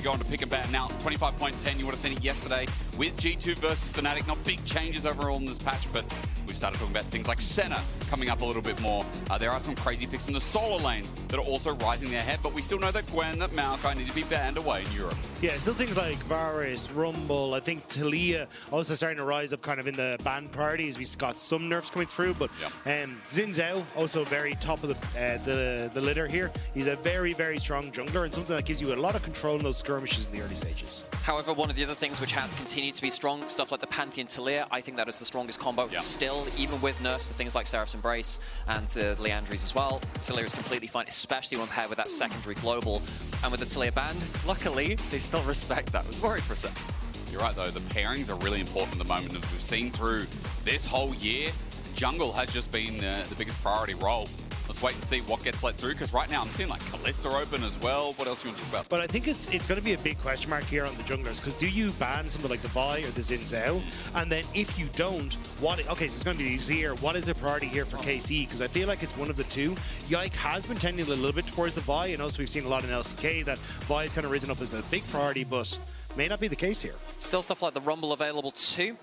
go on to pick a ban. Now, 25.10, you would have seen it yesterday with G2 versus Fnatic. Not big changes overall in this patch, but we've started talking about things like Senna coming up a little bit more. There are some crazy picks from the solo lane that are also rising their head, but we still know that Gwen, that Maokai need to be banned away in Europe. Yeah, still things like Varus, Rumble, I think Talia also starting to rise up kind of in the ban priorities. We've got some nerfs coming through, but Zhao also very top of the litter here. He's a very, very strong jungler and something that gives you a lot of control in those skirmishes in the early stages. However, one of the other things which has continued to be strong, stuff like the Pantheon Talia, I think that is the strongest combo still, even with nerfs to things like Seraph's Embrace and Leandry's as well. Talia is completely fine, especially when paired with that secondary global. And with the Talia banned, luckily, they still respect that. I was worried for a second. You're right, though. The pairings are really important at the moment. As we've seen through this whole year, jungle has just been the biggest priority role. Let's wait and see what gets let through, because right now I'm seeing like Caliste open as well. What else do you want to talk about? But I think it's going to be a big question mark here on the junglers, because do you ban something like the Vi or the Zhao? And then if you don't, what? Okay, so it's going to be Zir. What is the priority here for KC? Because I feel like it's one of the two. Yike has been tending a little bit towards the Vi, and also we've seen a lot in LCK that Vi has kind of risen up as the big priority, but may not be the case here. Still stuff like the Rumble available too.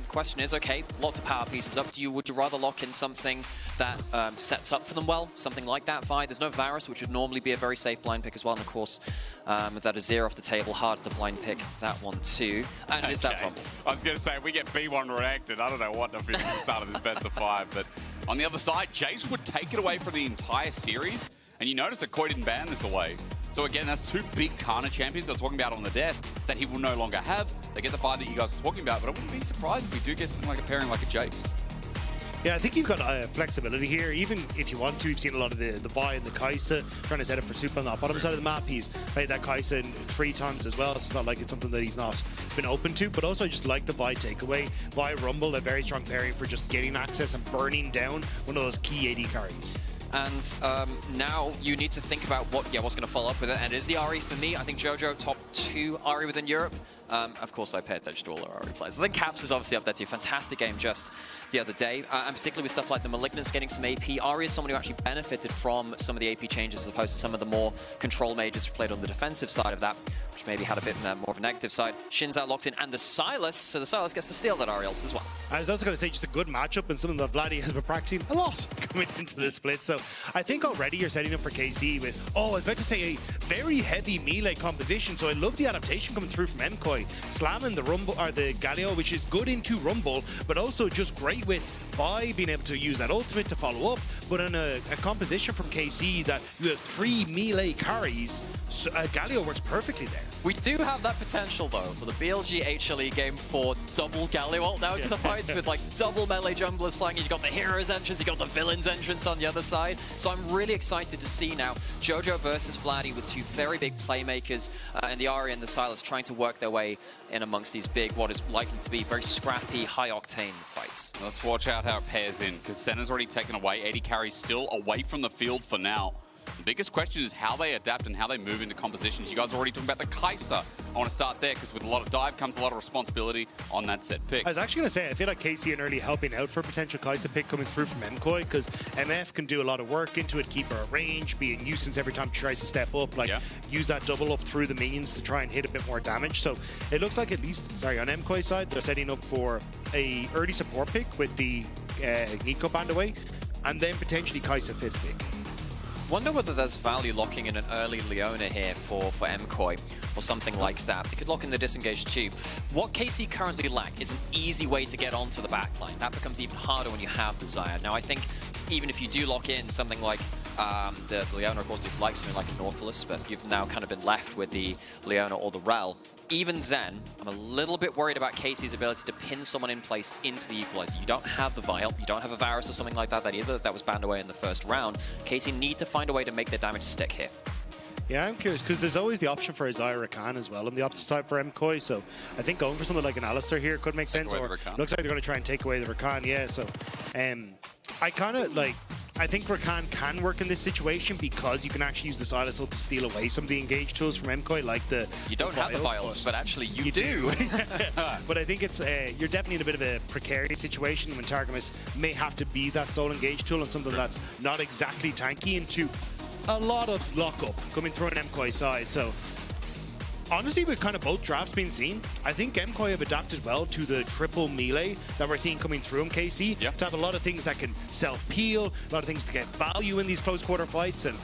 Question is, okay, lots of power pieces up. Would you rather lock in something that sets up for them well? Something like that Vi. There's no Varus, which would normally be a very safe blind pick as well. And of course, with that Azir off the table, hard to blind pick that one too. And it is that Rumble. I was going to say, if we get B1 reacted, I don't know what to feel at the start of this best of 5. But on the other side, Jace would take it away for the entire series. And you notice that KOI didn't ban this away. So again, that's two big Canna champions I was talking about on the desk that he will no longer have. They get the fight that you guys are talking about, but I wouldn't be surprised if we do get something like a pairing like a Jace. Yeah, I think you've got flexibility here. Even if you want to, we've seen a lot of the Vi and the Kai'Sa trying to set up for Supa on the bottom side of the map. He's played that Kai'Sa 3 times as well, so it's not like it's something that he's not been open to. But also, I just like the Vi takeaway. Vi Rumble, a very strong pairing for just getting access and burning down one of those key AD carries. And now you need to think about what's going to follow up with it. And it is the Ahri for me. I think Jojo top 2 Ahri within Europe. Of course, I pay attention to all our Ahri players. I think Caps is obviously up there too. Fantastic game just the other day. And particularly with stuff like the Malignance getting some AP. Ahri is someone who actually benefited from some of the AP changes as opposed to some of the more control mages who played on the defensive side of that, which maybe had a bit more of a negative side. Shin's out locked in, and the Sylas, so the Sylas gets to steal that Ahri ult as well. I was also going to say, just a good matchup and something that Vladi has been practicing a lot coming into this split. So I think already you're setting up for KC with, I was about to say, a very heavy melee composition. So I love the adaptation coming through from MKOI. Slamming the Rumble or the Galio, which is good into Rumble, but also just great with Vi being able to use that ultimate to follow up. But in a composition from KC that you have 3 melee carries, so, Galio works perfectly there. We do have that potential though for the BLG HLE game for double Galio ult now to the fights with like double melee junglers flying in. You got the heroes entrance, you got the villains entrance on the other side. So I'm really excited to see now Jojo versus Vladi with 2 very big playmakers and the Ahri and the Sylas trying to work their way in amongst these big, what is likely to be very scrappy, high octane fights. Let's watch out how it pairs in, because Senna's already taken away. 80 carries still away from the field for now. The biggest question is how they adapt and how they move into compositions. You guys are already talking about the Kai'Sa. I want to start there, because with a lot of dive comes a lot of responsibility on that set pick. I was actually going to say, I feel like KC and early helping out for a potential Kai'Sa pick coming through from MKOI, because MF can do a lot of work into it, keep her at range, be a nuisance every time she tries to step up, use that double up through the minions to try and hit a bit more damage. So it looks like, at least, on MKOI's side, they're setting up for a early support pick with the Nico band away, and then potentially Kai'Sa 5th pick. Wonder whether there's value locking in an early Leona here for MKOI or something like that. They could lock in the disengaged tube. What KC currently lack is an easy way to get onto the backline. That becomes even harder when you have the Xayah. Now I think even if you do lock in something like the Leona, of course, you'd like something like a Nautilus, but you've now kind of been left with the Leona or the Rell. Even then, I'm a little bit worried about KC's ability to pin someone in place into the Equalizer. You don't have the Vial, you don't have a Varus or something like that either. That was banned away in the first round. KC need to find a way to make their damage stick here. Yeah, I'm curious, because there's always the option for a Xayah Rakan as well on the opposite side for MKOI, so I think going for something like an Analyst here could make sense. Or looks like they're going to try and take away the Rakan, yeah, so I think Rakan can work in this situation because you can actually use the Sylas ult to steal away some of the engaged tools from MKOI, like the... You don't have the vials, but actually you do. But I think it's you're definitely in a bit of a precarious situation when Targamas may have to be that soul engaged tool on something that's not exactly tanky into a lot of lockup coming through an MKOI side. So honestly, with kind of both drafts being seen, I think MKOI have adapted well to the triple melee that we're seeing coming through in KC. Yeah. To have a lot of things that can self-peel, a lot of things to get value in these close quarter fights. And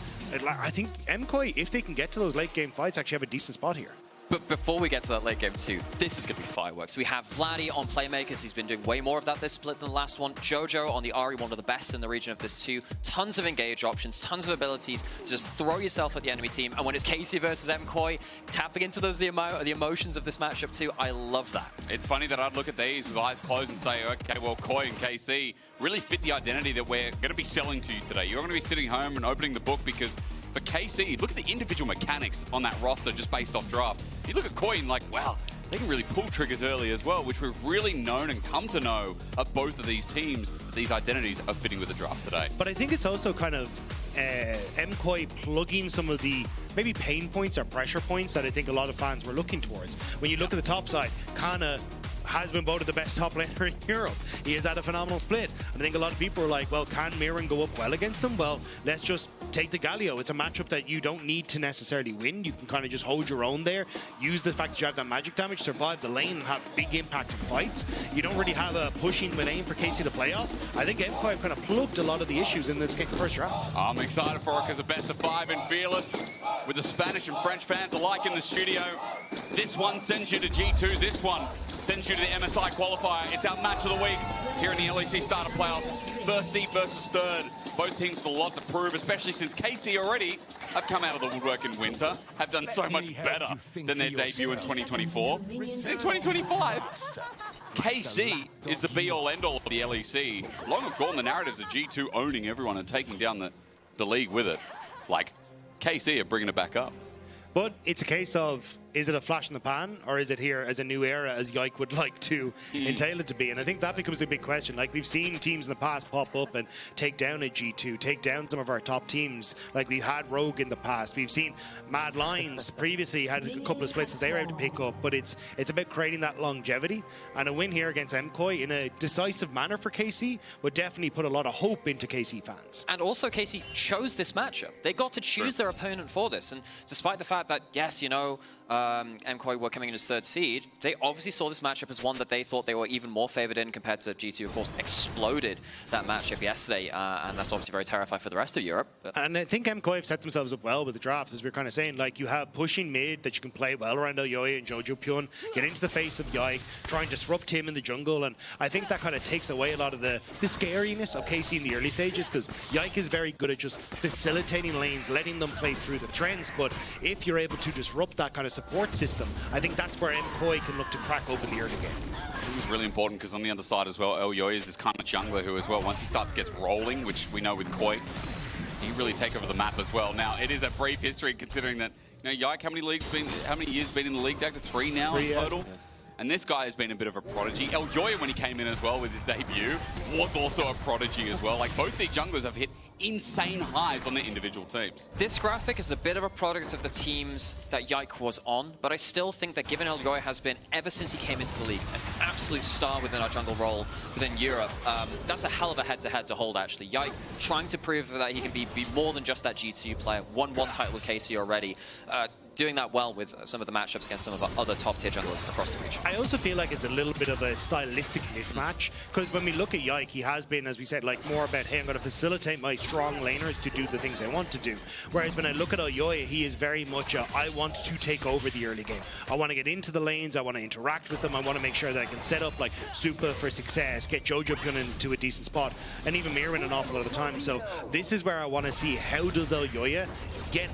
I think MKOI, if they can get to those late game fights, actually have a decent spot here. But before we get to that late game too, this is going to be fireworks. We have Vladi on Playmakers. He's been doing way more of that this split than the last one. Jojo on the Ahri, one of the best in the region of this too. Tons of engage options, tons of abilities to just throw yourself at the enemy team. And when it's KC versus MKOI, tapping into those the emotions of this matchup too, I love that. It's funny that I'd look at these with eyes closed and say, okay, well, KOI and KC really fit the identity that we're going to be selling to you today. You're going to be sitting home and opening the book because for KC, look at the individual mechanics on that roster just based off draft. You look at KOI and like, wow, they can really pull triggers early as well, which we've really known and come to know of both of these teams. These identities are fitting with the draft today. But I think it's also kind of MKOI plugging some of the maybe pain points or pressure points that I think a lot of fans were looking towards. When you look at the top side, Canna has been voted the best top laner in Europe. He has had a phenomenal split. And I think a lot of people are like, well, can Myrwn go up well against them? Well, let's just take the Galio. It's a matchup that you don't need to necessarily win. You can kind of just hold your own there. Use the fact that you have that magic damage, survive the lane, and have big impact in fights. You don't really have a pushing with aim for KC to play off. I think MKOI have kind of plugged a lot of the issues in this first round. I'm excited for it because a best of 5 in Fearless with the Spanish and French fans alike in the studio. This one sends you to G2. This one sends you to the MSI qualifier. It's our match of the week here in the LEC starter playoffs. First seed versus third. Both teams with a lot to prove, especially since KC already have come out of the woodwork in winter, have done so much better than their debut in 2024. In 2025, KC is the be-all, end-all of the LEC. Long have gone the narratives of G2 owning everyone and taking down the league with it. Like, KC are bringing it back up. But it's a case of, is it a flash in the pan, or is it here as a new era, as Yike would like to entail it to be? And I think that becomes a big question. Like, we've seen teams in the past pop up and take down a G2, take down some of our top teams. Like, we had Rogue in the past. We've seen Mad Lions previously had a couple of splits that they were able to pick up. But it's about creating that longevity. And a win here against MKOI in a decisive manner for KC would definitely put a lot of hope into KC fans. And also, KC chose this matchup. They got to choose their opponent for this. And despite the fact that, yes, you know, MKOI were coming in as third seed, they obviously saw this matchup as one that they thought they were even more favored in compared to G2. Of course, exploded that matchup yesterday, and that's obviously very terrifying for the rest of Europe. And I think MKOI have set themselves up well with the draft, as we're kind of saying. Like, you have pushing mid that you can play well around Elyoya and Jojopyun, get into the face of Yike, try and disrupt him in the jungle, and I think that kind of takes away a lot of the scariness of KC in the early stages, because Yike is very good at just facilitating lanes, letting them play through the trends, but if you're able to disrupt that kind of support system, I think that's where MKOI can look to crack open the early game. I think it's really important because on the other side as well, Elyoya is this kind of jungler who as well, once he gets rolling, which we know with KOI, he really take over the map as well. Now, it is a brief history considering that, you know, Yike, how many years been in the league, Dagda? 3 now in total? Yeah. And this guy has been a bit of a prodigy. Elyoya, when he came in as well with his debut, was also a prodigy as well. Like, both these junglers have hit insane highs on their individual teams. This graphic is a bit of a product of the teams that Yike was on, but I still think that given Elyoya has been, ever since he came into the league, an absolute star within our jungle role within Europe, that's a hell of a head-to-head to hold, actually. Yike trying to prove that he can be more than just that G2 player. Won one title with KC already. Doing that well with some of the matchups against some of our other top-tier junglers across the region. I also feel like it's a little bit of a stylistic mismatch, because when we look at Yike, he has been, as we said, like more about, hey, I'm going to facilitate my strong laners to do the things they want to do. Whereas when I look at Elyoya, he is very much I want to take over the early game. I want to get into the lanes, I want to interact with them, I want to make sure that I can set up like Supa for success, get Jojopyun into a decent spot, and even Myrwn an awful lot of the time. So this is where I want to see, how does Elyoya get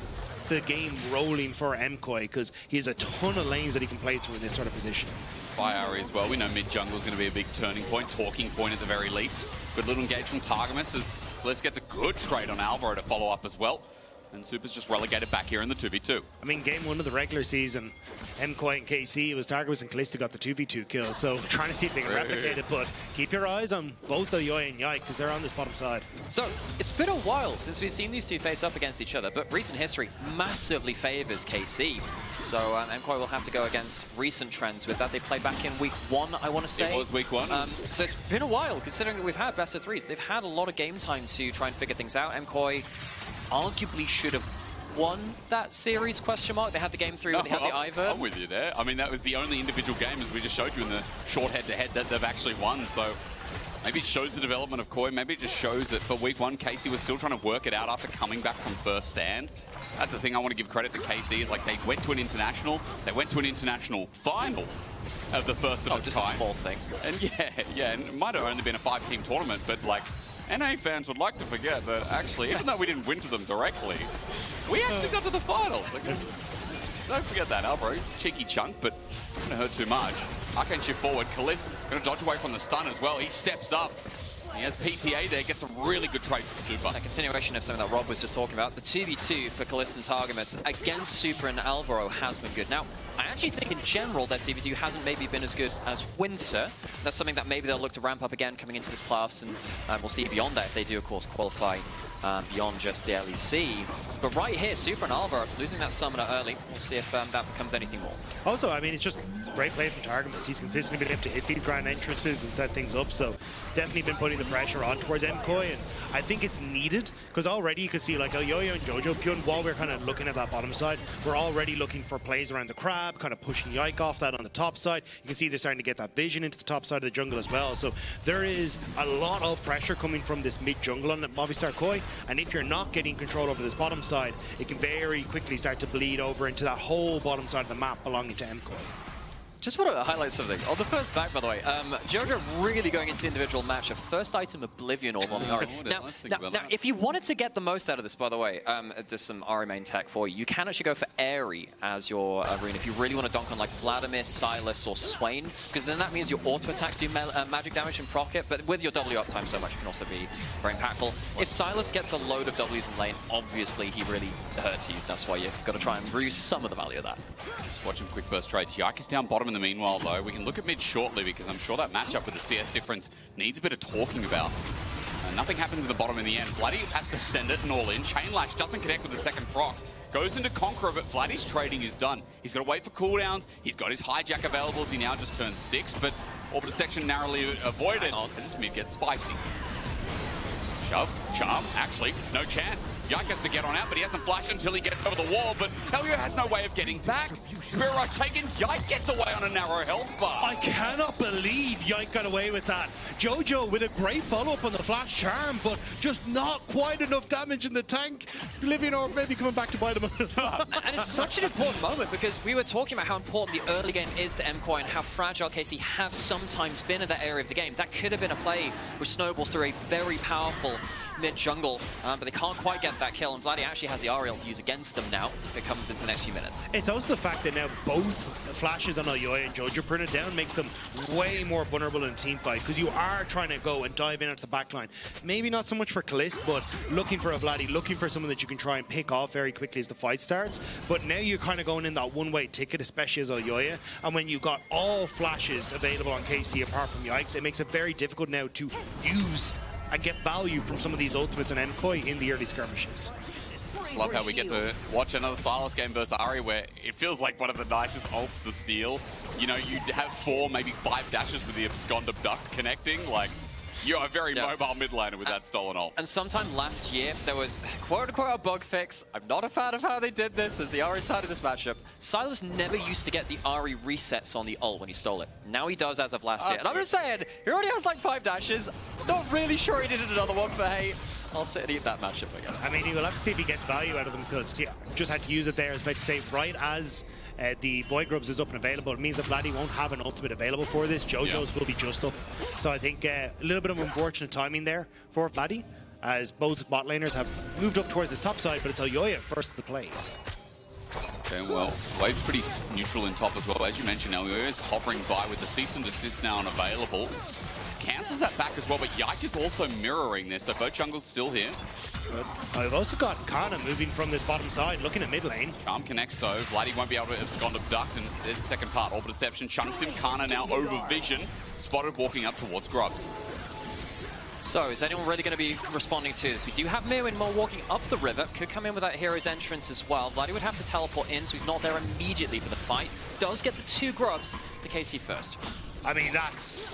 the game rolling for MKOI, because he has a ton of lanes that he can play through in this sort of position. By Ahri as well, we know mid jungle is going to be a big turning point, talking point at the very least. Good little engage from Targamas as Caliste gets a good trade on Alvaro to follow up as well. And Supa's just relegated back here in the 2v2. I mean, game 1 of the regular season, MKOI and KC, it was Targamas and Caliste who got the 2v2 kills. So trying to see if they can replicate it, but keep your eyes on both Elyoya and Yike, because they're on this bottom side. So it's been a while since we've seen these two face up against each other, but recent history massively favors KC. So MKOI will have to go against recent trends with that. They played back in week 1, I want to say. It was week 1. So it's been a while, considering that we've had best of 3s. They've had a lot of game time to try and figure things out. MKOI arguably should have won that series, question mark? They had the game 3 when they had the Ivern. I'm with you there. I mean, that was the only individual game, as we just showed you in the short head-to-head, that they've actually won. So maybe it shows the development of KOI. Maybe it just shows that for week 1, KC was still trying to work it out after coming back from first stand. That's the thing I want to give credit to KC, is like they went to an international, they went to an international finals of the first of its just kind. A small thing. And yeah, and it might have only been a 5-team tournament, but like, NA fans would like to forget that actually, even though we didn't win to them directly, we actually got to the finals. Like, don't forget that, Alvaro. Cheeky chunk, but not going to hurt too much. Rakan shift forward. Caliste going to dodge away from the stun as well. He steps up. He has PTA there, gets a really good trade for Supa. A continuation of something that Rob was just talking about. The 2v2 for Caliste and Targamas against Supa and Alvaro has been good. Now, I actually think in general that 2v2 hasn't maybe been as good as Winter. That's something that maybe they'll look to ramp up again coming into this playoffs, and we'll see beyond that if they do, of course, qualify beyond just the LEC. But right here, Supa and Alvaro losing that summoner early. We'll see if that becomes anything more. Also, I mean, it's just great play from Targamas. He's consistently been able to hit these grand entrances and set things up, so definitely been putting the pressure on towards MKOI, and I think it's needed, because already you can see like Elyoya and Jojopyun, while we're kind of looking at that bottom side, we're already looking for plays around the crab, kind of pushing Yike off that on the top side. You can see they're starting to get that vision into the top side of the jungle as well, so there is a lot of pressure coming from this mid jungle on Movistar KOI, and if you're not getting control over this bottom side, it can very quickly start to bleed over into that whole bottom side of the map belonging to MKOI. Just want to highlight something. On the first back, by the way, Jojo really going into the individual matchup. First item, Oblivion Orb on the Ahri. Now, if you wanted to get the most out of this, by the way, there's some Ahri main tech for you. You can actually go for Ahri as your rune if you really want to dunk on like Vladimir, Sylas, or Swain, because then that means your auto attacks do magic damage and proc it, but with your W uptime so much, it can also be very impactful. If Sylas gets a load of Ws in lane, obviously he really hurts you. That's why you've got to try and reduce some of the value of that. Just watching quick burst trades. Yike is down bottom in the meanwhile, though. We can look at mid shortly, because I'm sure that matchup with the CS difference needs a bit of talking about. Nothing happens in the bottom in the end. Vladi has to send it and all in. Chain Lash doesn't connect with the second proc. Goes into Conqueror, but Vladi's trading is done. He's got to wait for cooldowns. He's got his hijack available as he now just turned 6, but Orbiter section narrowly avoided as this mid gets spicy. Shove, charm, actually, no chance. Yike has to get on out, but he hasn't flashed until he gets over the wall, but Elyoya has no way of getting back. Spirit Rush taken, Yike gets away on a narrow health bar. I cannot believe Yike got away with that. Jojo with a great follow-up on the flash charm, but just not quite enough damage in the tank. Oblivion Orb maybe coming back to bite him. And it's such an important moment, because we were talking about how important the early game is to MKOI and how fragile KC have sometimes been in that area of the game. That could have been a play which snowballs through a very powerful mid-jungle, but they can't quite get that kill, and Vladi actually has the Ariel to use against them now if it comes into the next few minutes. It's also the fact that now both flashes on Elyoya and Jojopyun are down makes them way more vulnerable in a team fight, because you are trying to go and dive in onto the backline. Maybe not so much for Caliste, but looking for a Vladi, looking for someone that you can try and pick off very quickly as the fight starts. But now you're kind of going in that one-way ticket, especially as Elyoya, and when you've got all flashes available on KC apart from Yikes, it makes it very difficult now to use and get value from some of these ultimates and MKOI in the early skirmishes. Just love how we get to watch another Sylas game versus Ahri, where it feels like one of the nicest ults to steal. You know, you have 4, maybe 5 dashes with the Abscond Abduct connecting. Like, you are a very mobile mid laner with that stolen ult. And sometime last year, there was quote-unquote a bug fix. I'm not a fan of how they did this as the Ahri side of this matchup. Sylas never used to get the Ahri resets on the ult when he stole it. Now he does as of last year. And I'm just saying, he already has like 5 dashes. Not really sure he needed another one, but hey, I'll sit and eat that matchup, I guess. I mean, you'll have to see if he gets value out of them, because just had to use it there, as about to say, right as the Void Grubs is up and available. It means that Vladi won't have an ultimate available for this. Jojo's will be just up. So I think a little bit of unfortunate timing there for Vladi, as both bot laners have moved up towards this top side, but it's Elyoya first to the play. Okay, well, Wave's pretty neutral in top as well. As you mentioned, Elyoya is hovering by with the cease and desist now unavailable. Cancels that back as well, but Yike is also mirroring this, so both jungles still here. Good. I've also got Canna moving from this bottom side, looking at mid lane. Charm connects though. Vladi won't be able to abscond Abduct, and there's the second part. Orbiter Deception chunks him. Canna now over vision, spotted walking up towards Grubs. So, is anyone really going to be responding to this? We do have Myrwn more walking up the river. Could come in with that hero's entrance as well. Vladi would have to teleport in, so he's not there immediately for the fight. Does get the 2 Grubs to KC first. I mean, that's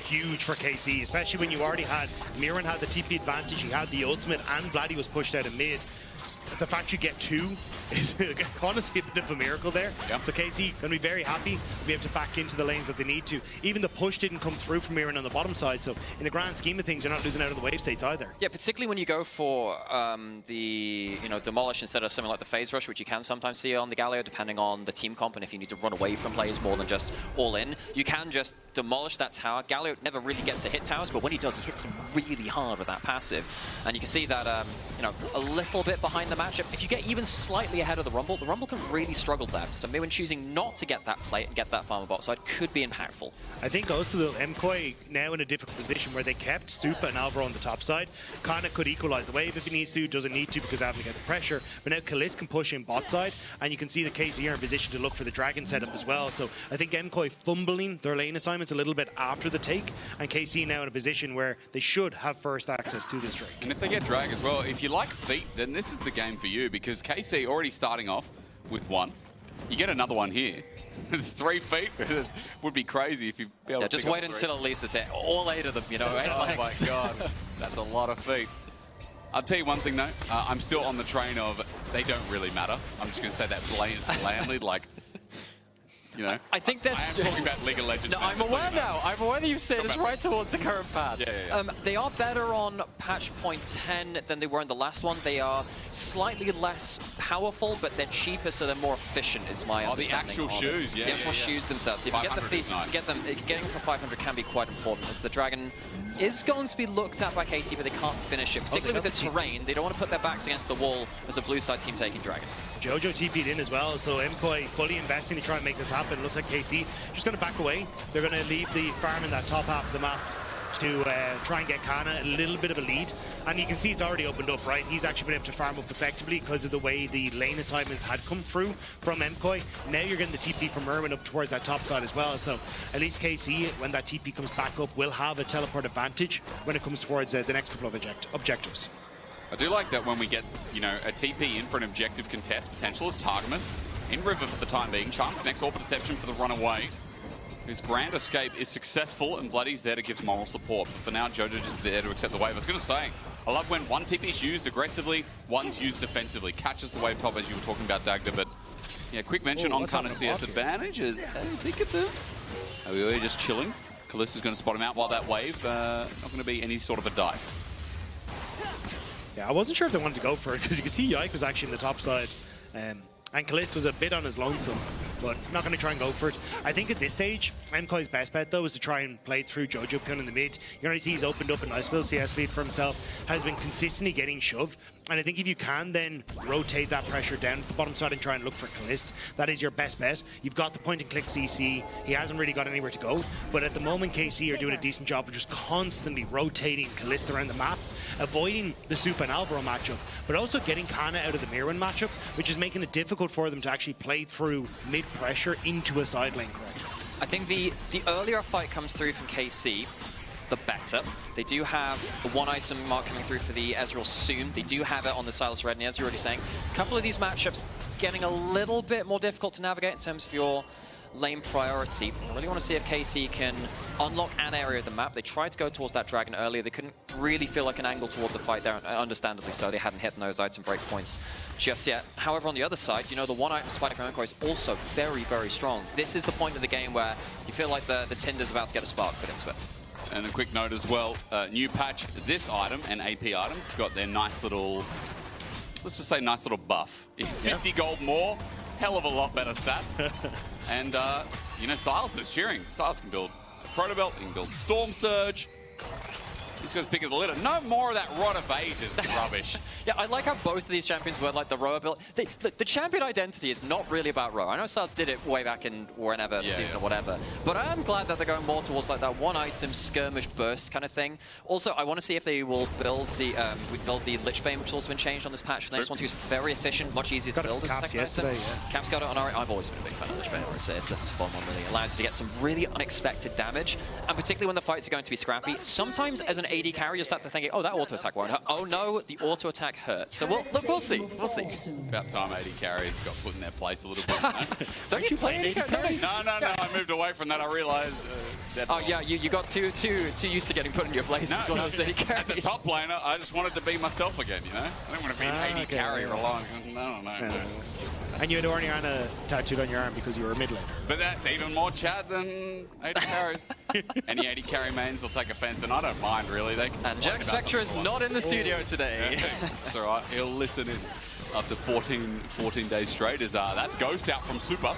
huge for KC, especially when you already had Myrwn had the TP advantage, he had the ultimate, and Vladi was pushed out of mid. the fact you get 2 is honestly a bit of a miracle there. Yep. So KC going to be very happy to be able to back into the lanes that they need to. Even the push didn't come through from Myrwn on the bottom side, so in the grand scheme of things, you're not losing out of the wave states either. Yeah, particularly when you go for the demolish instead of something like the phase rush, which you can sometimes see on the Galio, depending on the team comp, and if you need to run away from players more than just all in, you can just demolish that tower. Galio never really gets to hit towers, but when he does, he hits them really hard with that passive. And you can see that, a little bit behind the matchup. If you get even slightly ahead of the Rumble can really struggle there. So Myrwn choosing not to get that plate and get that farmer bot side could be impactful. I think also the MKOI now in a difficult position where they kept Supa and Alvaro on the top side. Canna could equalize the wave if he needs to, doesn't need to because Ahri get the pressure. But now Caliste can push in bot side, and you can see the KC are in position to look for the dragon setup as well. So I think MKOI fumbling their lane assignments a little bit after the take, and KC now in a position where they should have first access to this Drake. And if they get drag as well, if you like feet, then this is the game for you, because KC already starting off with 1. You get another one here. 3 feet would be crazy if you be able to just wait until at least it's all 8 of them, 8 legs. My God, that's a lot of feet. I'll tell you one thing though, I'm still on the train of they don't really matter. I'm just going to say that blandly, like, I think there's... I am talking about League of Legends. No, I'm aware now. I'm aware that you've said it's right towards the current path. Yeah. They are better on patch point 10 than they were in the last one. They are slightly less powerful, but they're cheaper, so they're more efficient, is my understanding. The actual shoes, The actual shoes themselves. If you get the feet, getting for 500 can be quite important, as the Dragon is going to be looked at by KC, but they can't finish it. Particularly with the terrain, they don't want to put their backs against the wall as a blue side team taking Dragon. Jojo TP'd in as well, so MKOI fully investing to try and make this happen. It looks like KC just going to back away. They're going to leave the farm in that top half of the map to try and get Canna a little bit of a lead. And you can see it's already opened up, right? He's actually been able to farm up effectively because of the way the lane assignments had come through from MKOI. Now you're getting the TP from Myrwn up towards that top side as well. So at least KC, when that TP comes back up, will have a teleport advantage when it comes towards the next couple of objectives. I do like that when we get, a TP in for an objective contest, potential is Targamas in River for the time being. Charm connects all Perception for the runaway. His grand escape is successful, and Vladi's there to give moral support. But for now, Jojo just there to accept the wave. I was going to say, I love when one TP is used aggressively, one's used defensively. Catches the wave top, as you were talking about, Dagda. But yeah, quick mention on Canna CS advantages. Think of them. Elyoya just chilling. Caliste is going to spot him out while that wave, not going to be any sort of a dive. Yeah, I wasn't sure if they wanted to go for it, because you can see Yike was actually in the top side. And Caliste was a bit on his lonesome, but not going to try and go for it. I think at this stage, MKOI's best bet, though, is to try and play through Jojopyun in the mid. You already see he's opened up a nice little CS lead for himself, has been consistently getting shoved. And I think if you can then rotate that pressure down to the bottom side and try and look for Caliste, that is your best bet. You've got the point and click CC. He hasn't really got anywhere to go. But at the moment, KC are doing a decent job of just constantly rotating Caliste around the map, avoiding the Supa and Alvaro matchup, but also getting Canna out of the Myrwn matchup, which is making it difficult for them to actually play through mid-pressure into a side lane correctly. I think the earlier a fight comes through from KC, the better. They do have the 1 item mark coming through for the Ezreal soon. They do have it on the Sylas red, and as you're already saying, a couple of these matchups getting a little bit more difficult to navigate in terms of your lane priority. I really want to see if KC can unlock an area of the map. They tried to go towards that dragon earlier. They couldn't really feel like an angle towards the fight there, understandably so. They hadn't hit those item breakpoints just yet. However, on the other side, the 1 item spike from MKOI is also very, very strong. This is the point of the game where you feel like the Tinder's about to get a spark put into it. And a quick note as well, new patch, this item and AP items got their nice little, let's just say nice little buff. 50 gold more, hell of a lot better stats. And, Sylas is cheering. Sylas can build a Proto Belt, he can build Storm Surge. He's going to pick of the litter. No more of that Rod of Ages rubbish. Yeah, I like how both of these champions were like the rower build. The champion identity is not really about row. I know Sylas did it way back in whenever, the season or whatever. But I am glad that they're going more towards like that 1 item skirmish burst kind of thing. Also, I want to see if they will build the Lich Bane, which has also been changed on this patch for the next one. It's very efficient, much easier to build as a second item. Cap's got it on Ahri. I've always been a big fan of Lich Bane. It's a fun one, really. It allows you to get some really unexpected damage, and particularly when the fights are going to be scrappy. Sometimes as an AD carry, you start to thinking, oh, that auto attack won't hurt. Oh no, the auto attack back hurt. So we'll see. We'll see. About time AD carries got put in their place a little bit. No? Don't you play AD carry? No. I moved away from that. I realized. Oh yeah, you got too used to getting put in your place. As AD carries. As a top laner, I just wanted to be myself again. You know, I don't want to be an AD carry relying. No. And you had Odoamne tattooed on your arm because you were a mid laner. But that's even more Chad than AD carries. Any AD carry mains will take offense, and I don't mind really. They can. And FLICKR is not in the studio today. Yeah, that's all right. He'll listen in after 14 days straight. As that's Ghost out from Supa.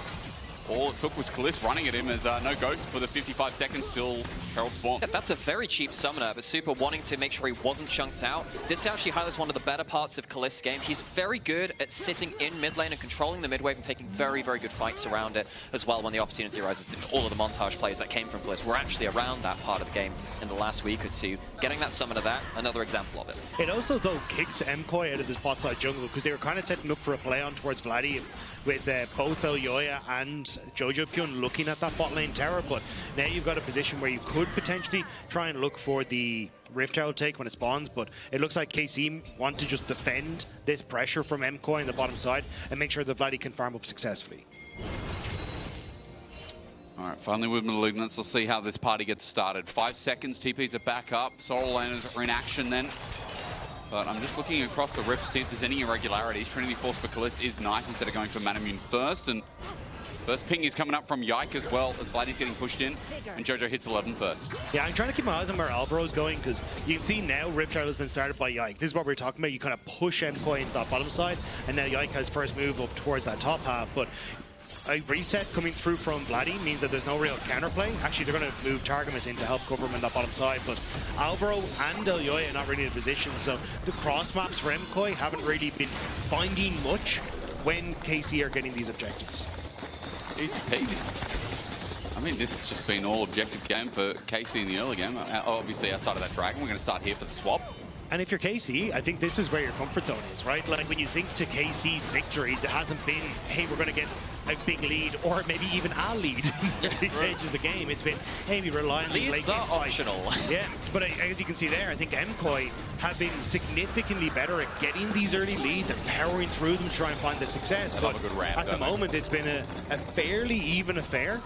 All it took was Caliste running at him as no Ghost for the 55 seconds till Herald spawn. Yeah, that's a very cheap summoner, but Supa wanting to make sure he wasn't chunked out. This actually highlights one of the better parts of Caliste's game. He's very good at sitting in mid lane and controlling the mid wave and taking very, very good fights around it as well when the opportunity arises. All of the montage plays that came from Caliste were actually around that part of the game in the last week or two. Getting that summoner there, another example of it. It also, though, kicked MKOI out of this bot side jungle because they were kind of setting up for a play on towards Vladi with both Elyoya and Jojopyun looking at that bot lane tower, but now you've got a position where you could potentially try and look for the Rift Herald take when it spawns, but it looks like KC want to just defend this pressure from MKOI on the bottom side and make sure that Vladi can farm up successfully. All right, finally with Malignance. Let's see how this party gets started. 5 seconds, TPs are back up. Sorrel laners are in action then. But I'm just looking across the Rift to see if there's any irregularities. Trinity Force for Caliste is nice instead of going for Manamune first. And first ping is coming up from Yike as well as Vladi's getting pushed in. And Jojo hits 11 first. Yeah, I'm trying to keep my eyes on where Alvaro's going because you can see now Rift Herald has been started by Yike. This is what we're talking about. You kind of push MKOI into that bottom side. And now Yike has first move up towards that top half. But a reset coming through from Vladi means that there's no real counterplay. Actually, they're going to move Targamas in to help cover him on that bottom side, but Alvaro and Elyoya are not really in a position, so the cross maps for MKOI haven't really been finding much when KC are getting these objectives. Easy peasy. I mean, this has just been all objective game for KC in the early game. Obviously, outside of that Dragon, we're going to start here for the swap. And if you're KC, I think this is where your comfort zone is, right? Like when you think to KC's victories, it hasn't been, hey, we're going to get a big lead or maybe even a lead at these stages of the game. It's been, hey, we rely on these late game optional. Yeah, but as you can see there, I think MKOI have been significantly better at getting these early leads and powering through them to try and find the success. But a good ramp, at the moment, it's been a fairly even affair.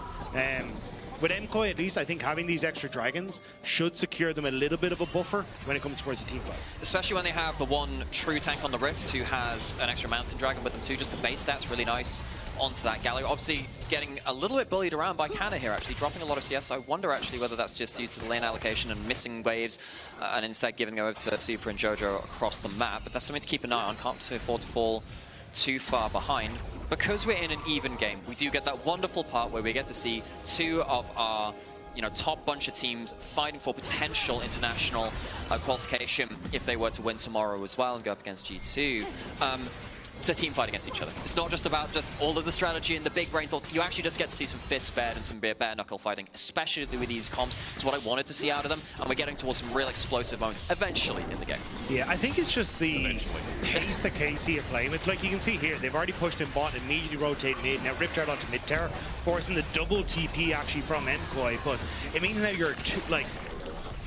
With MKOI, at least, I think having these extra dragons should secure them a little bit of a buffer when it comes towards the team fights. Especially when they have the one true tank on the Rift who has an extra mountain dragon with them too. Just the base stats really nice onto that Galio. Obviously, getting a little bit bullied around by Canna here, actually, dropping a lot of CS. I wonder, actually, whether that's just due to the lane allocation and missing waves, and instead giving over to Supa and Jojo across the map. But that's something to keep an eye on. Can't afford to fall too far behind. Because we're in an even game, we do get that wonderful part where we get to see two of our top bunch of teams fighting for potential international qualification if they were to win tomorrow as well and go up against G2. It's a team fight against each other. It's not just about just all of the strategy and the big brain thoughts. You actually just get to see some fist bed and some bare knuckle fighting, especially with these comps. It's what I wanted to see out of them, and we're getting towards some real explosive moments eventually in the game. Yeah, I think it's just the pace that KC are playing with. Like you can see here, they've already pushed in bot, immediately rotate mid. Now ripped out onto mid tower, forcing the double TP actually from MKOI. But it means now you're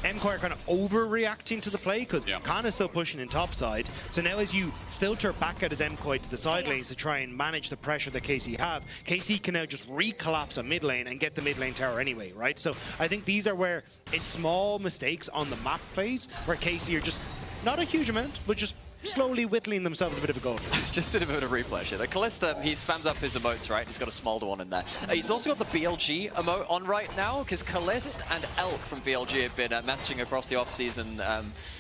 MKOI are kind of overreacting to the play because Canna's still pushing in top side. So now as you filter back out as MKOI to the side lanes to try and manage the pressure that KC have, KC can now just recollapse a mid lane and get the mid lane tower anyway, right? So I think these are where it's small mistakes on the map plays where KC are just, not a huge amount, but just slowly whittling themselves a bit of a goal. Just did a bit of refresh here. The Caliste, he spams up his emotes, right? He's got a smolder one in there. He's also got the BLG emote on right now because Caliste and Elk from BLG have been messaging across the off-season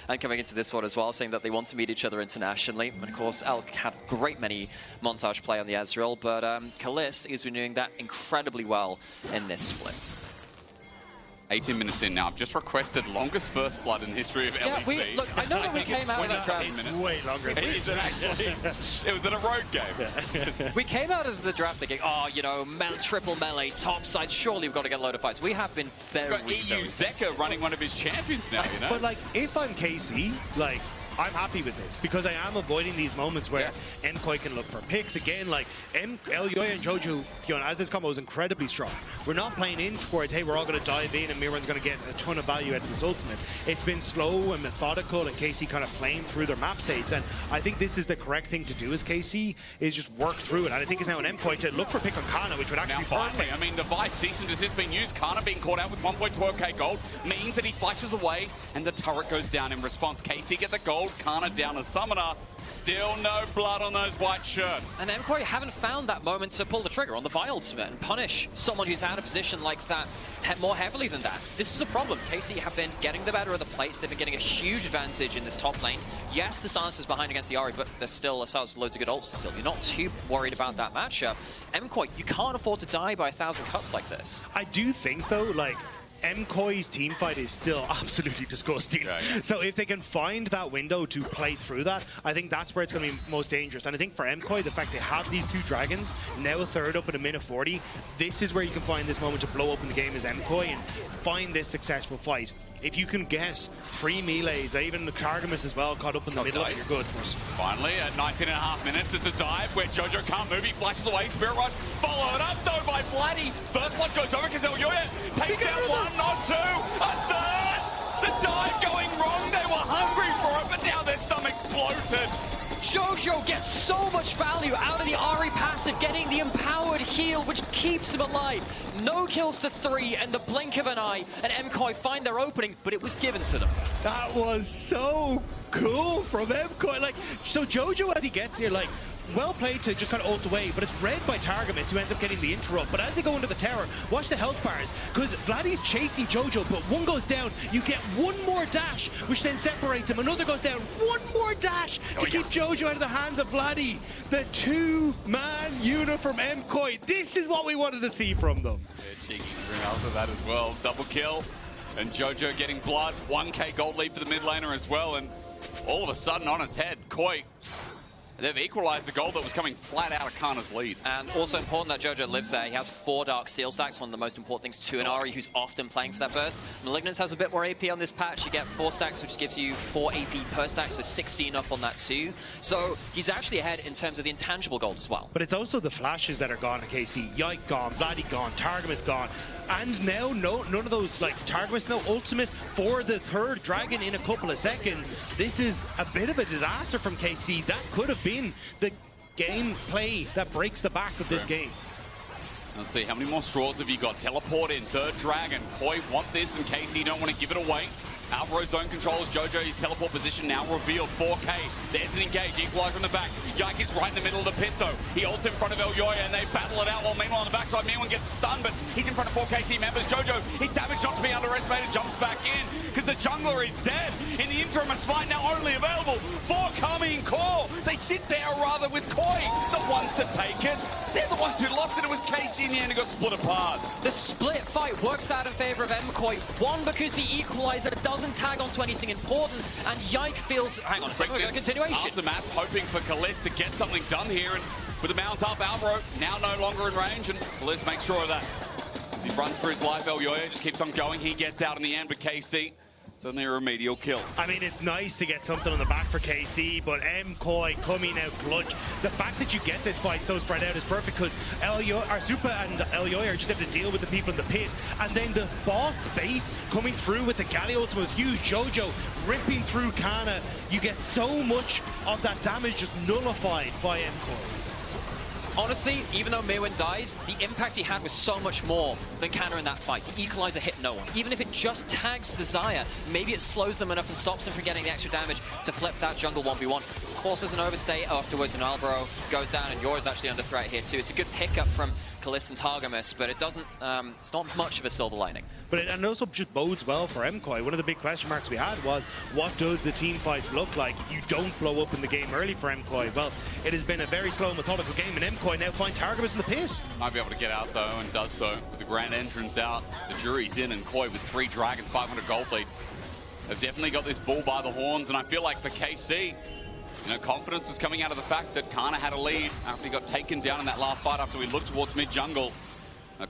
and coming into this one as well, saying that they want to meet each other internationally. And of course, Elk had a great many montage play on the Ezreal, but Caliste has been doing that incredibly well in this split. 18 minutes in now. I've just requested longest first blood in the history of LEC. Look, I know when we came out of that draft. It's way longer. Is it actually? It was in a road game. We came out of the draft thinking, triple melee, top side, surely we've got to get a load of fights. We have been very EU Xayah running one of his champions now, But if I'm KC, I'm happy with this because I am avoiding these moments where MKOI can look for picks. Again, like Elyoya and Jojopyun, as this combo is incredibly strong. We're not playing in towards, hey, we're all going to dive in and Myrwn's going to get a ton of value out of this ultimate. It's been slow and methodical and KC kind of playing through their map states, and I think this is the correct thing to do as KC, is just work through it. And I think it's now an MKOI to look for pick on Canna, which would actually be perfect. I mean, the device cease and desist being used. Canna being caught out with 1.12k gold means that he flashes away and the turret goes down in response. KC get the gold, Canna down as summoner. Still no blood on those white shirts. And MKOI haven't found that moment to pull the trigger on the Vile Ultimate and punish someone who's out of position like that more heavily than that. This is a problem. KC have been getting the better of the plates. They've been getting a huge advantage in this top lane. Yes, the Sylas behind against the Ahri, but there's still Sylas with loads of good ults still. You're not too worried about that matchup. MKOI, you can't afford to die by 1,000 cuts like this. I do think, though, like, MKOI's team fight is still absolutely disgusting. So if they can find that window to play through that, I think that's where it's going to be most dangerous. And I think for MKOI, the fact they have these two dragons, now a third up in a minute 40, this is where you can find this moment to blow open the game as MKOI and find this successful fight. If you can get 3 melees, even the Targamas as well, caught up in the middle, you're good. Finally, at 19.5 minutes, it's a dive where Jojo can't move. He flashes away. Spirit Rush followed up, though, by Vladi. First one goes over because Elyoya takes down one, not two, a third. The dive going wrong. They were hungry for it, but now their stomachs bloated. Jojo gets so much value out of the Ahri passive, getting the empowered heal, which keeps him alive. No kills to 3 and the blink of an eye, and MKOI find their opening, but it was given to them. That was so cool from MKOI. Like, so Jojo, as he gets here, like, well played to just kind of ult away, but it's read by Targamas, who ends up getting the interrupt. But as they go into the tower, watch the health bars, because Vladi's chasing Jojo, but one goes down, you get one more dash, which then separates him. Another goes down, one more dash to keep Jojo out of the hands of Vladi. The two-man unit from MKOI. This is what we wanted to see from them. Yeah, cheeky string after that as well. Double kill, and Jojo getting blood. 1k gold lead for the mid laner as well, and all of a sudden on its head, KOI, they've equalized the gold that was coming flat out of Canna's lead. And also important that Jojo lives there. He has 4 Dark Seal stacks, one of the most important things to an Ahri who's often playing for that burst. Malignance has a bit more AP on this patch. You get 4 stacks, which gives you 4 AP per stack, so 16 up on that too. So he's actually ahead in terms of the intangible gold as well. But it's also the flashes that are gone at KC. Yike gone, Vladi gone, Targamas gone. And now none of those, like, Targamas no ultimate for the 3rd dragon in a couple of seconds. This is a bit of a disaster from KC. That could have been the gameplay that breaks the back of this game. Let's see, how many more straws have you got? Teleport in, 3rd dragon. KOI want this in case you don't want to give it away. Alvaro zone controls Jojo, his teleport position now revealed. 4k, there's an engage, equalizer in the back. Yike is right in the middle of the pit though. He ults in front of Elyoya and they battle it out, while meanwhile on the backside, Myrwn gets stunned, but he's in front of 4KC members. Jojo, his damage not to be underestimated, jumps back in, because the jungler is dead. In the interim, a smite now only available for Karmine Core. They sit there rather with KOI, the ones to take it. They're the ones who lost it. It was KC in the end who got split apart. The split fight works out in favor of MKOI. One, because the equalizer doesn't tag onto anything important, and Yike feels... Hang on a second, we've got a continuation. Aftermath hoping for Caliste to get something done here, and with the mount up, Alvaro now no longer in range, and Caliste makes sure of that. As he runs for his life, Elyoya just keeps on going. He gets out in the end, but KC... it's only a remedial kill. I mean, it's nice to get something on the back for KC, but MKOI coming out clutch. The fact that you get this fight so spread out is perfect, because Supa and Elyoya are just able to deal with the people in the pit, and then the bot space coming through with the Galio ultimate was huge. Jojo ripping through Canna. You get so much of that damage just nullified by MKOI. Honestly, even though Myrwn dies, the impact he had was so much more than Canna in that fight. The equalizer hit no one. Even if it just tags the Xayah, maybe it slows them enough and stops them from getting the extra damage to flip that jungle 1v1. Of course, there's an overstay afterwards, and Alvaro goes down, and Yora's actually under threat here too. It's a good pickup from Caliste and Targamas, but it doesn't. It's not much of a silver lining. But it also just bodes well for MKOI. One of the big question marks we had was, what does the team fights look like if you don't blow up in the game early for MKOI? Well, it has been a very slow, methodical game, and MKOI now find Targamas in the pit. Might be able to get out though, and does so with the grand entrance out. The jury's in, and KOI with 3 dragons, 500 gold lead. They've definitely got this bull by the horns, and I feel like for KC, confidence was coming out of the fact that Canna had a lead after he got taken down in that last fight after we looked towards mid-jungle.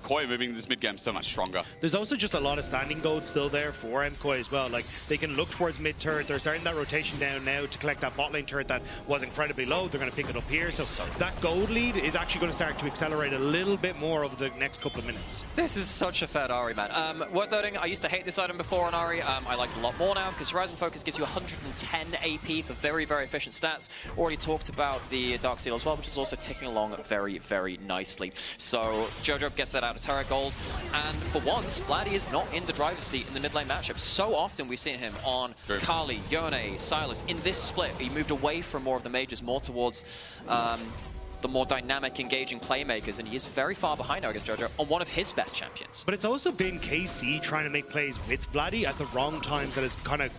KOI moving this mid game so much stronger. There's also just a lot of standing gold still there for MKOI as well. Like, they can look towards mid turret. They're starting that rotation down now to collect that bot lane turret that was incredibly low. They're going to pick it up here. So that gold lead is actually going to start to accelerate a little bit more over the next couple of minutes. This is such a fat Ahri, man. Worth noting, I used to hate this item before on Ahri. I like it a lot more now because Horizon Focus gives you 110 AP for very, very efficient stats. Already talked about the Dark Seal as well, which is also ticking along very, very nicely. So Jojo gets that out of turret gold. And for once, Vladi is not in the driver's seat in the mid lane matchup. So often we've seen him on Kali, Yone, Sylas. In this split, he moved away from more of the majors, more towards the more dynamic, engaging playmakers, and he is very far behind now against Jojo on one of his best champions. But it's also been KC trying to make plays with Vladi at the wrong times that has kind of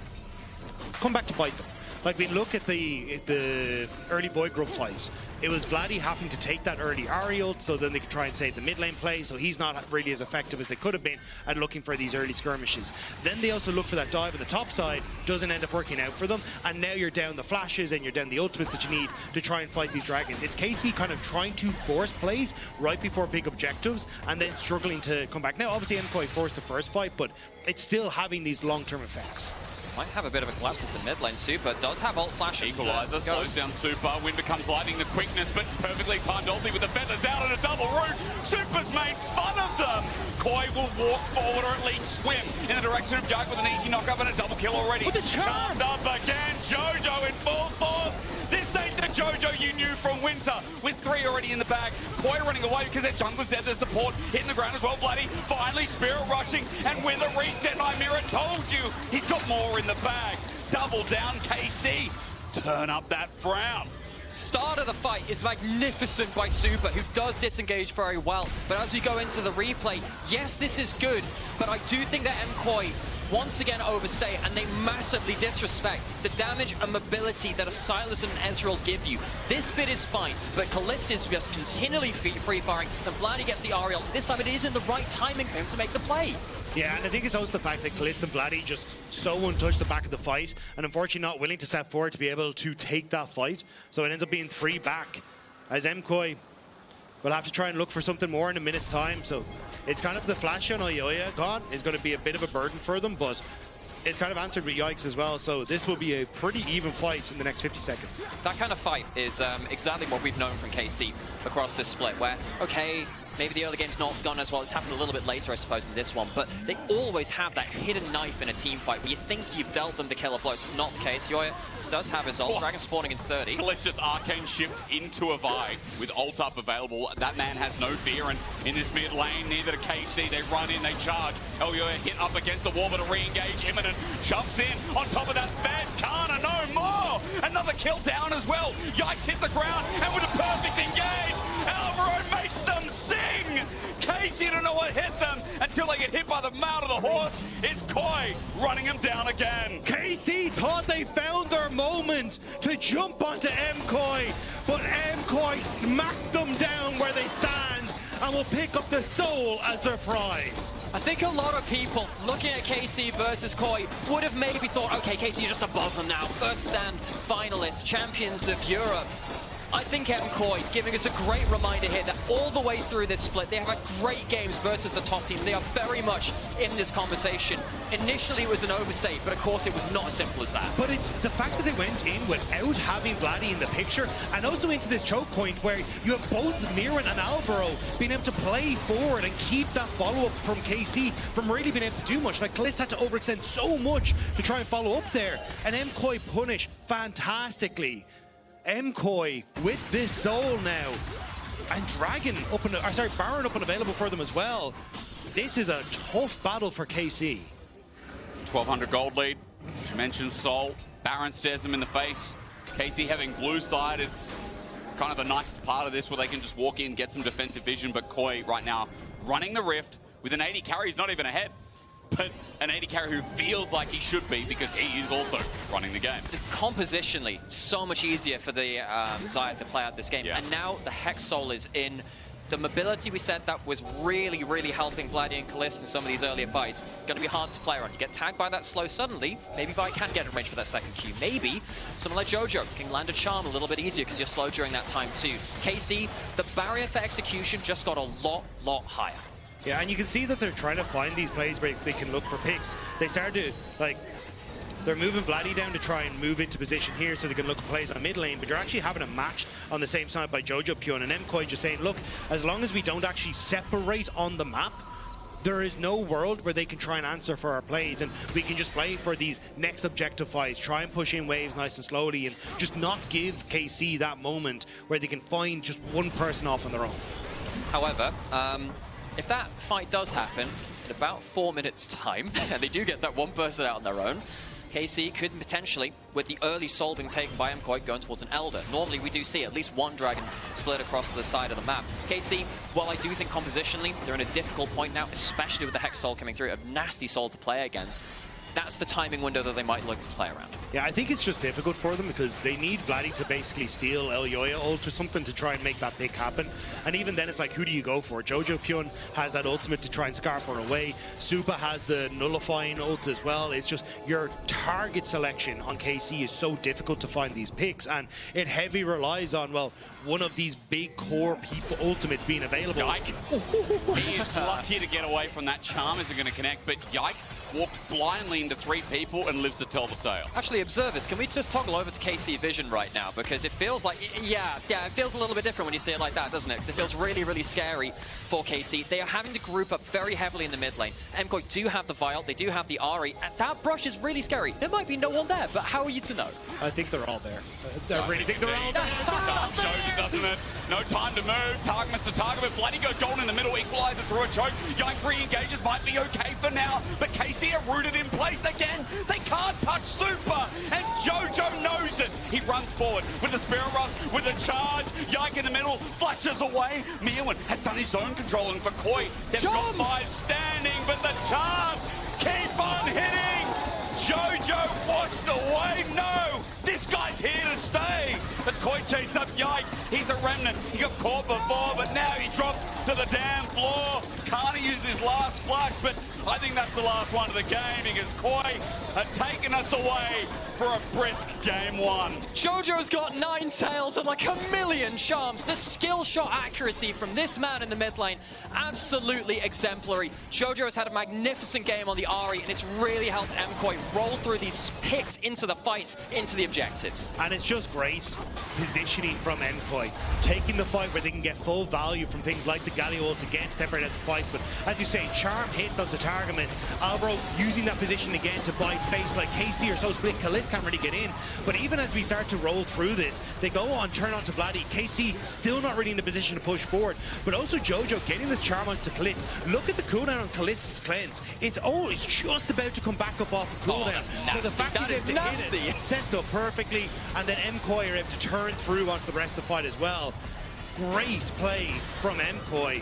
come back to bite them. Like, we look at the early boy group fights. It was Vladi having to take that early Ahri ult, so then they could try and save the mid lane play, so he's not really as effective as they could have been at looking for these early skirmishes. Then they also look for that dive on the top side, doesn't end up working out for them, and now you're down the flashes and you're down the ultimates that you need to try and fight these dragons. It's KC kind of trying to force plays right before big objectives, and then struggling to come back. Now, obviously, MKOI forced the first fight, but it's still having these long-term effects. Might have a bit of a collapse as the mid lane. Supa does have ult flash. Equalizer slows down Supa. Wind becomes lightning, the quickness, but perfectly timed ulti with the feathers out and a double root. Supa's made fun of them. KOI will walk forward or at least swim in the direction of Yike with an easy knock-up and a double kill already. With the charm! Charmed up again. Jojo in full force. This ain't the Jojo you knew from Winter, with 3 already in the bag. KOI running away because their jungler's there, their support hitting the ground as well. Vladi finally spirit rushing, and with a reset, Nymaera told you he's got more in the bag. Double down KC. Turn up that frown. Start of the fight is magnificent by Supa, who does disengage very well. But as we go into the replay, yes, this is good, but I do think that MKOI once again overstay, and they massively disrespect the damage and mobility that a Sylas and an Ezreal give you. This bit is fine, but Caliste is just continually free-firing, and Vladi gets the Ariel. This time it is in the right timing for him to make the play. Yeah, and I think it's also the fact that Caliste and Vladi just so untouched the back of the fight, and unfortunately not willing to step forward to be able to take that fight. So it ends up being 3 back, as MKOI will have to try and look for something more in a minute's time. So it's kind of the flash on Elyoya gone is going to be a bit of a burden for them, but it's kind of answered with Yikes as well. So this will be a pretty even fight in the next 50 seconds. That kind of fight is exactly what we've known from KC across this split, where, okay, maybe the early game's not gone as well. It's happened a little bit later, I suppose, in this one. But they always have that hidden knife in a team fight where you think you've dealt them the killer blows. It's not the case. Yoya does have his ult. Dragon spawning in 30. Let's just arcane shift into a Vi with ult up available. That man has no fear, and in this mid lane, neither to KC. They run in, they charge. Elyoya hit up against the wall, but a re-engage imminent. Jumps in. On top of that, bad Canna, no more. Another kill down as well. Yikes hit the ground, and with a perfect engage, Alvaro makes them sing. KC don't know what hit them until they get hit by the mouth of the horse. It's KOI running him down again. KC thought they found their moment to jump onto MKOI, but MKOI smacked them down where they stand and will pick up the soul as their prize. I think a lot of people looking at KC versus KOI would have maybe thought, okay, KC, you're just above them now. First stand finalists, champions of Europe. I think MKOI giving us a great reminder here that all the way through this split, they have had great games versus the top teams. They are very much in this conversation. Initially, it was an overstate, but of course, it was not as simple as that. But it's the fact that they went in without having Vladi in the picture, and also into this choke point where you have both Myrwn and Alvaro being able to play forward and keep that follow-up from KC from really being able to do much. Like, Caliste had to overextend so much to try and follow up there, and MKOI punish fantastically. MKOI with this soul now, and Dragon up and Baron up and available for them as well. This is a tough battle for KC. 1200 gold lead. She mentioned soul. Baron stares them in the face. KC having blue side is kind of the nicest part of this, where they can just walk in, get some defensive vision. But KOI right now running the rift with an 80 carry. He's not even ahead, but an 80 carry who feels like he should be because he is also running the game. Just compositionally, so much easier for the Xayah to play out this game. Yeah. And now the Hex Soul is in. The mobility we said that was really, really helping Vladi and Caliste in some of these earlier fights. Going to be hard to play around. You get tagged by that slow suddenly, maybe Vi can get in range for that second Q. Maybe someone like Jojo can land a charm a little bit easier because you're slow during that time too. KC, the barrier for execution just got a lot higher. Yeah, and you can see that they're trying to find these plays where they can look for picks. They started to, like, they're moving Vladi down to try and move into position here so they can look at plays on mid lane, but you're actually having a match on the same side by Jojopyun, and MKOI just saying, look, as long as we don't actually separate on the map, there is no world where they can try and answer for our plays, and we can just play for these next objective fights, try and push in waves nice and slowly, and just not give KC that moment where they can find just one person off on their own. However, if that fight does happen in about 4 minutes time, and they do get that one person out on their own, KC could potentially, with the early soul being taken by MKOI, going towards an Elder. Normally we do see at least one dragon split across the side of the map. KC, while I do think compositionally they're in a difficult point now, especially with the Hex Soul coming through, a nasty soul to play against, that's the timing window that they might look to play around. Yeah, I think it's just difficult for them because they need Vladi to basically steal Elyoya ult or something to try and make that pick happen. And even then it's like, who do you go for? Jojopyun has that ultimate to try and scarf her away. Supa has the nullifying ult as well. It's just your target selection on KC is so difficult to find these picks, and it heavily relies on, well, one of these big core people ultimates being available. Yike. He is lucky to get away from that. Charm isn't going to connect, but Yike walked blindly into 3 people and lives to tell the tale. Actually, observers, can we just toggle over to KC Vision right now? Because it feels like, yeah, it feels a little bit different when you see it like that, doesn't it? Because it feels really, really scary for KC. They are having to group up very heavily in the mid lane. MKOI do have the Vial, they do have the Ahri, and that brush is really scary. There might be no one there, but how are you to know? I think they're all there. I really think they're all there. Shows it, doesn't it? No time to move. Targamas to target, but Vladi goes golden in the middle, equalizer through a choke. Yike re-engages, might be okay for now, but KC are rooted in place again. They can't touch Supa, and Jojo knows it. He runs forward with the Spirit Rust, with the charge. Yike in the middle, flashes away. Myrwn has done his own controlling for KOI. They've got 5 standing, but the charge keep on hitting. Jojo washed away. No, this guy's here to stay. As KOI chases up Yike, he's a remnant. He got caught before, but now he drops to the damn floor. Canna used his last flash, but I think that's the last one of the game because KOI are taking us away for a brisk game 1. Jojo's got 9 tails and like a million charms. The skill shot accuracy from this man in the mid lane, absolutely exemplary. Jojo has had a magnificent game on the Ahri, and it's really helped MKOI roll through these picks into the fights, into the objectives. And it's just great positioning from MKOI, taking the fight where they can get full value from things like the Galio ult again, separate out the fight. But as you say, charm hits onto Targamas. Alvaro using that position again to buy space, like KC or so split. Caliste can't really get in. But even as we start to roll through this, they go on, turn onto Vladi. KC still not really in the position to push forward. But also Jojo getting this charm onto Caliste. Look at the cooldown on Caliste's cleanse. It's just about to come back up off the cooldown. So the fact he's able to hit it sets up perfectly, and then MKOI are able to turn through onto the rest of the fight as well. Great play from MKOI.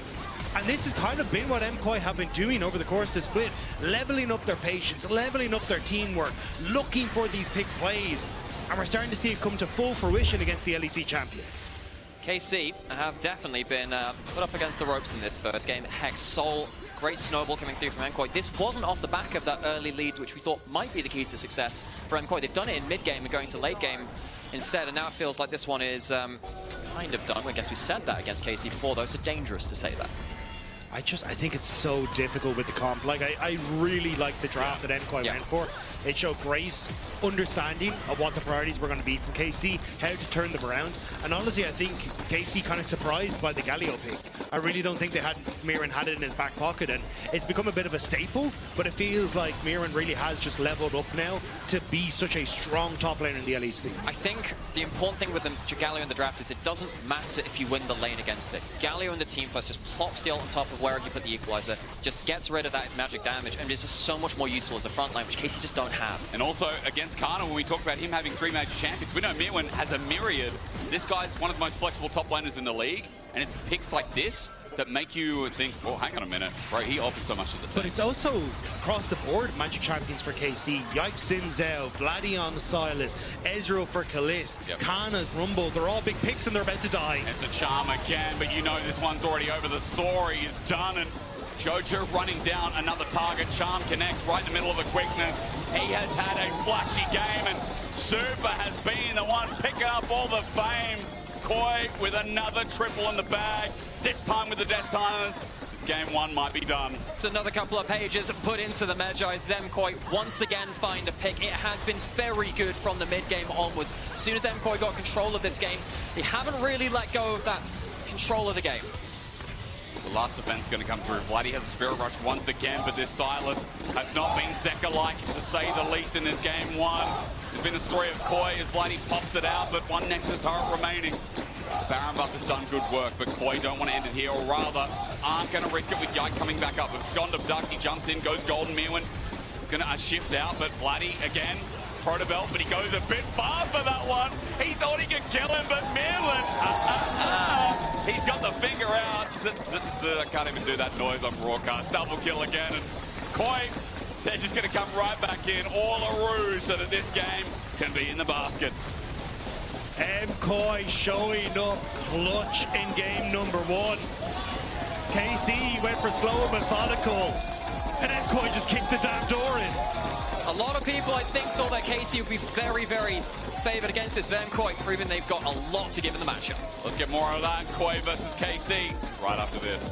And this has kind of been what MKOI have been doing over the course of the split, leveling up their patience, leveling up their teamwork, looking for these pick plays, and we're starting to see it come to full fruition against the LEC champions. KC have definitely been put up against the ropes in this first game. Hex Soul, great snowball coming through from MKOI. This wasn't off the back of that early lead, which we thought might be the key to success for MKOI. They've done it in mid-game and going to late game instead, and now it feels like this one is kind of done. I guess we said that against KC before, though, so dangerous to say that. I think it's so difficult with the comp. Like, I really like the draft that MKOI went for. It showed great understanding of what the priorities were going to be from KC, how to turn them around. And honestly, I think KC kind of surprised by the Galio pick. I really don't think Myrwn had it in his back pocket, and it's become a bit of a staple, but it feels like Myrwn really has just leveled up now to be such a strong top laner in the LEC. I think the important thing with the Galio in the draft is it doesn't matter if you win the lane against it. Galio in the team first just plops the ult on top of wherever you put the equalizer, just gets rid of that magic damage, and is just so much more useful as a front line, which KC just don't have. And also against Canna, when we talk about him having 3 major champions, we know Myrwn has a myriad. This guy's one of the most flexible top laners in the league, and it's picks like this that make you think, oh, hang on a minute, right? He offers so much to the team. But it's also across the board magic champions for KC. Yike, Zhao, Vladi on Sylas, Ezreal for Caliste, Canna's Rumble. They're all big picks and they're about to die. It's a charm again, but you know this one's already over. The story is done, and Jojo running down another target. Charm connects right in the middle of the quickness. He has had a flashy game, and Supa has been the one picking up all the fame. KOI with another triple in the bag, this time with the Death Timers. this game 1 might be done. It's another couple of pages put into the Magi. MKOI once again find a pick. It has been very good from the mid-game onwards. As soon as MKOI got control of this game, they haven't really let go of that control of the game. The last defense going to come through. Vladi has a Spirit Rush once again, but this Sylas has not been Xayah-like, to say the least, in this game 1. There's been a story of KOI as Vladi pops it out, but 1 Nexus turret remaining. Baron Buff has done good work, but KOI don't want to end it here, or rather, aren't going to risk it with Yike coming back up. With Skond of Duck, he jumps in, goes Golden Myrwn. He's going to shift out, but Vladi, again, Protobelt, but he goes a bit far for that one. He thought he could kill him, but Myrwn, he's got the finger out. I can't even do that noise on broadcast. Double kill again, and KOI, they're just going to come right back in, all a ruse, so that this game can be in the basket. MKOI showing up clutch in game number 1. KC went for slow and methodical, and MKOI just kicked the damn door in. A lot of people, I think, thought that KC would be very, very favoured against this. MKOI proving they've got a lot to give in the matchup. Let's get more of that. KOI versus KC right after this.